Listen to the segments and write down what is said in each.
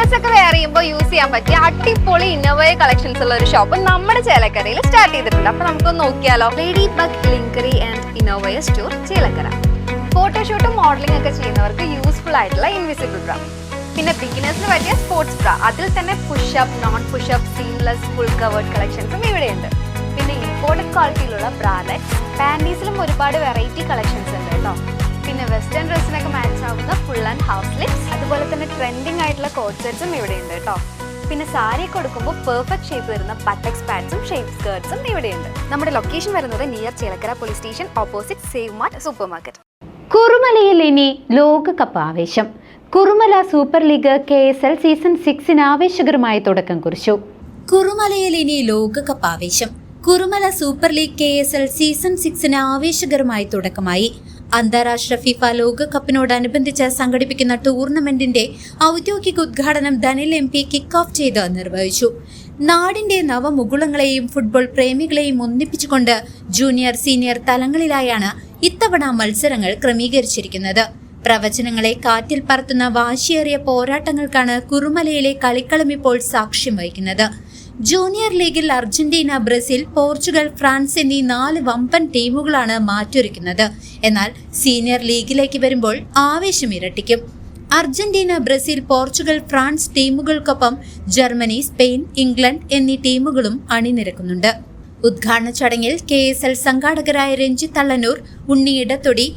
Office ഒക്കെ wear ചെയ്യുമ്പോൾ use ചെയ്യാൻ പറ്റിയ അടിപൊളി ഇന്നോവയ കളക്ഷൻസ് ഉള്ള ഒരു ഷോപ്പ് നമ്മുടെ ചേലക്കരയിൽ സ്റ്റാർട്ട് ചെയ്തിട്ടുണ്ട്. അപ്പൊ നമുക്കൊന്ന് നോക്കിയാലോ. ലേഡി ബഗ് ലിങ്കറി ആൻഡ് ഇന്നോവയ സ്റ്റോർ ചേലക്കര. ഫോട്ടോഷൂട്ടും മോഡലിംഗ് ഒക്കെ ചെയ്യുന്നവർക്ക് യൂസ്ഫുൾ ആയിട്ടുള്ള ഇൻവിസിബിൾ ബ്രാ, പിന്നെ ബിഗിനേഴ്സിന് പറ്റിയ സ്പോർട്സ് ബ്രാ, അതിൽ തന്നെ pushup, non pushup, seamless, full covered കളക്ഷൻസും ഇവിടെയുണ്ട്. പിന്നെ ഇമ്പോർട്ടഡ് ക്വാളിറ്റിയിലുള്ള ബ്രാലറ്റ്സ്, പാൻറ്റീസിലും ഒരുപാട് വെറൈറ്റി കളക്ഷൻസ് ഉണ്ട് കേട്ടോ. പിന്നെ വെസ്റ്റേൺ ഡ്രസ്സിനൊക്കെ മാച്ച് ആവുന്ന ഫുൾ ആൻഡ് ഹാഫ് സ്ലിപ്സ്, അതുപോലെ തന്നെ ട്രെൻഡിങ് ആയിട്ടുള്ള കോട്ട് സെറ്റ്സും ഇവിടെയുണ്ട് കേട്ടോ. പിന്നെ സാരി കൊടുക്കുമ്പോൾ പെർഫെക്റ്റ് ഷേപ്പ് വരുന്ന ബട്ടക്സ് പാഡ്സും ഷേപ്പ് സ്കേർട്സും ഇവിടെയുണ്ട്. നമ്മുടെ ലൊക്കേഷൻ വരുന്നത് near Chelakkara police station, opposite save mart super market. കുറുമലയിൽ ഇനി ലോകകപ്പ് ആവേശം. കുറുമല സൂപ്പർ ലീഗ് KSL സീസൺ 6 ആവേശകരമായ തുടക്കം കുറിച്ചു. കുറുമലയിൽ ഇനി ലോകകപ്പ് ആവേശം. കുറുമല സൂപ്പർ ലീഗ് KSL സീസൺ 6 ആവേശകരമായി തുടക്കമായി. അന്താരാഷ്ട്ര ഫിഫ ലോകകപ്പിനോടനുബന്ധിച്ച് സംഘടിപ്പിക്കുന്ന ടൂർണമെന്റിന്റെ ഔദ്യോഗിക ഉദ്ഘാടനം ധനിൽ MP കിക്ക് ഓഫ് ചെയ്ത് നിർവഹിച്ചു. നാടിന്റെ നവമുകുളങ്ങളെയും ഫുട്ബോൾ പ്രേമികളെയും ഒന്നിപ്പിച്ചുകൊണ്ട് ജൂനിയർ സീനിയർ തലങ്ങളിലായാണ് ഇത്തവണ മത്സരങ്ങൾ ക്രമീകരിച്ചിരിക്കുന്നത്. പ്രവചനങ്ങളെ കാറ്റിൽ പറത്തുന്ന വാശിയേറിയ പോരാട്ടങ്ങൾക്കാണ് കുറുമലയിലെ കളിക്കളം ഇപ്പോൾ സാക്ഷ്യം വഹിക്കുന്നത്. ജൂനിയർ ലീഗിൽ അർജന്റീന, ബ്രസീൽ, പോർച്ചുഗൽ, ഫ്രാൻസ് എന്നീ 4 വമ്പൻ ടീമുകളാണ് മാറ്റുരയ്ക്കുന്നത്. എന്നാൽ സീനിയർ ലീഗിലേക്ക് വരുമ്പോൾ ആവേശം ഇരട്ടിക്കും. അർജന്റീന, ബ്രസീൽ, പോർച്ചുഗൽ, ഫ്രാൻസ് ടീമുകൾക്കൊപ്പം ജർമ്മനി, സ്പെയിൻ, ഇംഗ്ലണ്ട് എന്നീ ടീമുകളും അണിനിരക്കുന്നുണ്ട്. ഉദ്ഘാടന ചടങ്ങിൽ KSL സംഘാടകരായ രഞ്ജിത്ത് തള്ളന്നൂർ, ഉണ്ണി ഇടത്തൊടി,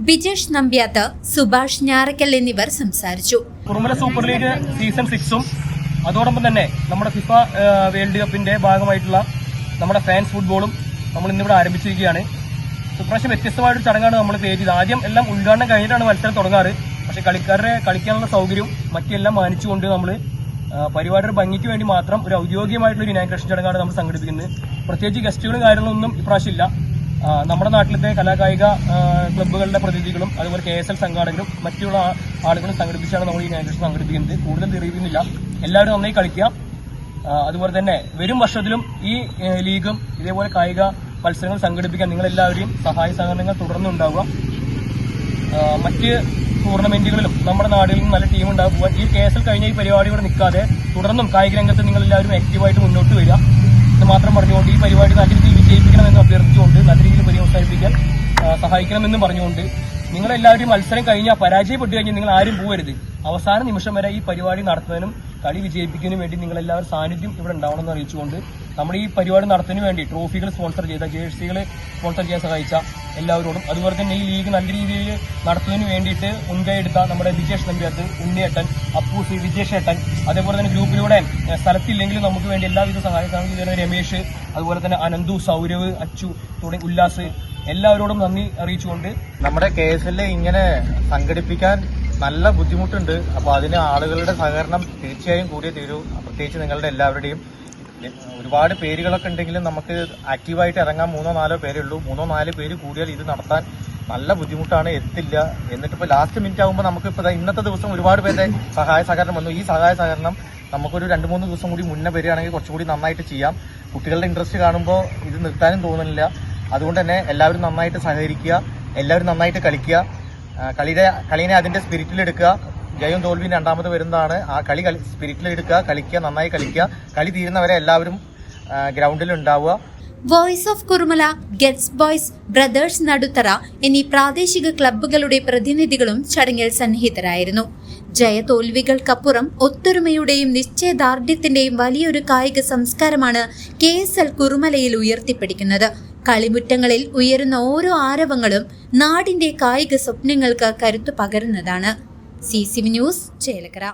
ബിജേഷ് നമ്പ്യാത്ത്, സുഭാഷ് ഞാറക്കൽ എന്നിവർ സംസാരിച്ചു. കുറുമല സൂപ്പർ ലീഗ് സീസൺ 6ഉം അതോടൊപ്പം തന്നെ നമ്മുടെ ഫിഫ വേൾഡ് കപ്പിന്റെ ഭാഗമായിട്ടുള്ള നമ്മുടെ ഫാൻസ് ഫുട്ബോളും നമ്മൾ ഇന്നിവിടെ ആരംഭിച്ചിരിക്കുകയാണ്. ഇപ്രാവശ്യം വ്യത്യസ്തമായൊരു ചടങ്ങാണ് നമ്മൾ ക്രിയേറ്റ് ചെയ്തത്. ആദ്യം എല്ലാം ഉദ്ഘാടനം കഴിഞ്ഞിട്ടാണ് മത്സരം തുടങ്ങാറ്. പക്ഷേ കളിക്കാരുടെ കളിക്കാനുള്ള സൗകര്യവും മറ്റെല്ലാം മാനിച്ചുകൊണ്ട് നമ്മൾ പരിപാടിയുടെ ഭംഗിക്ക് വേണ്ടി മാത്രം ഒരു ഔദ്യോഗികമായിട്ടുള്ള ഒരു ഇനാഗ്രേഷൻ ചടങ്ങാണ് നമ്മൾ സംഘടിപ്പിക്കുന്നത്. പ്രത്യേകിച്ച് ഗസ്റ്റുകളും കാര്യങ്ങളൊന്നും ഇപ്രാവശ്യം ഇല്ല. നമ്മുടെ നാട്ടിലത്തെ കലാകായിക ക്ലബ്ബുകളുടെ പ്രതിനിധികളും അതുപോലെ KSL സംഘാടകരും മറ്റുള്ള ആളുകളും സംഘടിപ്പിച്ചാണ് നമ്മൾ ഈ ഇനാഗ്രേഷൻ സംഘടിപ്പിക്കുന്നത്. കൂടുതൽ തെളിയിക്കുന്നില്ല. എല്ലാവരും നന്നായി കളിക്കുക. അതുപോലെ തന്നെ വരും വർഷത്തിലും ഈ ലീഗും ഇതേപോലെ കായിക മത്സരങ്ങൾ സംഘടിപ്പിക്കാൻ നിങ്ങളെല്ലാവരെയും സഹായ സഹകരണങ്ങൾ തുടർന്നുണ്ടാവുക. മറ്റ് ടൂർണമെന്റുകളിലും നമ്മുടെ നാടുകളിലും നല്ല ടീം ഉണ്ടാകുക. ഈ KSL കഴിഞ്ഞ ഈ പരിപാടി ഇവിടെ നിൽക്കാതെ തുടർന്നും കായിക രംഗത്ത് നിങ്ങളെല്ലാവരും ആക്റ്റീവായിട്ട് മുന്നോട്ട് വരിക എന്ന് മാത്രം പറഞ്ഞുകൊണ്ട് ഈ പരിപാടി നല്ല രീതിയിൽ വിജയിപ്പിക്കണമെന്ന് അഭ്യർത്ഥിച്ചുകൊണ്ട് നല്ല രീതിയിൽ പര്യവസാനിപ്പിക്കാൻ സഹായിക്കണമെന്നും പറഞ്ഞുകൊണ്ട് നിങ്ങളെല്ലാവരും മത്സരം കഴിഞ്ഞാൽ പരാജയപ്പെട്ടു കഴിഞ്ഞാൽ നിങ്ങൾ ആരും പോകരുത്. അവസാന നിമിഷം വരെ ഈ പരിപാടി നടത്തുന്നതിനും കളി വിജയിപ്പിക്കുന്നതിനും വേണ്ടി നിങ്ങളെല്ലാവരും സാന്നിധ്യം ഇവിടെ ഉണ്ടാവണമെന്ന് അറിയിച്ചുകൊണ്ട് നമ്മുടെ ഈ പരിപാടി നടത്തുന്നതിന് വേണ്ടി ട്രോഫികൾ സ്പോൺസർ ചെയ്ത, ജേഴ്സികൾ സ്പോൺസർ ചെയ്യാൻ സഹായിച്ച എല്ലാവരോടും, അതുപോലെ തന്നെ ഈ ലീഗ് നല്ല രീതിയിൽ നടത്തുന്നതിന് വേണ്ടിയിട്ട് മുൻകൈ എടുത്ത നമ്മുടെ ബിജേഷ് നമ്പ്യാത്ത്, ഉണ്ണിയേട്ടൻ, അപ്പൂസി, വിജേഷ് ഏട്ടൻ, അതേപോലെ തന്നെ ഗ്രൂപ്പിലൂടെ സ്ഥലത്തില്ലെങ്കിലും നമുക്ക് വേണ്ടി എല്ലാവിധ സഹായ സഹകരണം രമേശ്, അതുപോലെ തന്നെ അനന്തു, സൗരവ്, അച്ചു തുടങ്ങി ഉല്ലാസ്, എല്ലാവരോടും നന്ദി അറിയിച്ചുകൊണ്ട് നമ്മുടെ KSL ഇങ്ങനെ സംഘടിപ്പിക്കാൻ നല്ല ബുദ്ധിമുട്ടുണ്ട്. അപ്പോൾ അതിന് ആളുകളുടെ സഹകരണം തീർച്ചയായും കൂടിയേ തീരൂ. പ്രത്യേകിച്ച് നിങ്ങളുടെ എല്ലാവരുടെയും. ഒരുപാട് പേരുകളൊക്കെ ഉണ്ടെങ്കിലും നമുക്ക് ആക്റ്റീവായിട്ട് ഇറങ്ങാൻ 3-4 പേരേ ഉള്ളൂ. 3-4 പേര് കൂടിയാൽ ഇത് നടത്താൻ നല്ല ബുദ്ധിമുട്ടാണ്, എത്തില്ല. എന്നിട്ടിപ്പോൾ ലാസ്റ്റ് മിനിറ്റ് ആകുമ്പോൾ നമുക്കിപ്പോൾ ഇന്നത്തെ ദിവസം ഒരുപാട് പേരുടെ സഹായ സഹകരണം വന്നു. ഈ സഹായ സഹകരണം നമുക്കൊരു 2-3 ദിവസം കൂടി മുന്നേ വരികയാണെങ്കിൽ കുറച്ചുകൂടി നന്നായിട്ട് ചെയ്യാം. കുട്ടികളുടെ ഇൻട്രസ്റ്റ് കാണുമ്പോൾ ഇത് നിർത്താനും തോന്നുന്നില്ല. അതുകൊണ്ട് തന്നെ എല്ലാവരും നന്നായിട്ട് സഹകരിക്കുക, എല്ലാവരും നന്നായിട്ട് കളിക്കുക, കളീനെ അതിന്റെ സ്പിരിറ്റിലെടുക്കുക. ജയവും തോൽവിയും രണ്ടാമത് വരുന്നതാണ്. ആ കളി സ്പിരിറ്റിലെടുക്കുക, കളിക്കുക, നന്നായി കളിക്കുക. കളി തീരുന്നവരെ എല്ലാവരും ഗ്രൗണ്ടിൽ ഉണ്ടാവുക. Voice of Kurumala, gets boys, brothers Naduthara എന്നീ പ്രാദേശിക ക്ലബ്ബുകളുടെ പ്രതിനിധികളും ചടങ്ങിൽ സന്നിഹിതരായിരുന്നു. ജയതോൽവികൾക്കപ്പുറം ഒത്തൊരുമയുടെയും നിശ്ചയദാർഢ്യത്തിന്റെയും വലിയൊരു കായിക സംസ്കാരമാണ് KSL കുറുമലയിൽ ഉയർത്തിപ്പിടിക്കുന്നത്. കളിമുറ്റങ്ങളിൽ ഉയരുന്ന ഓരോ ആരവങ്ങളും നാടിന്റെ കായിക സ്വപ്നങ്ങൾക്ക് കരുത്തു പകരുന്നതാണ്. CCV news, Chelakkara.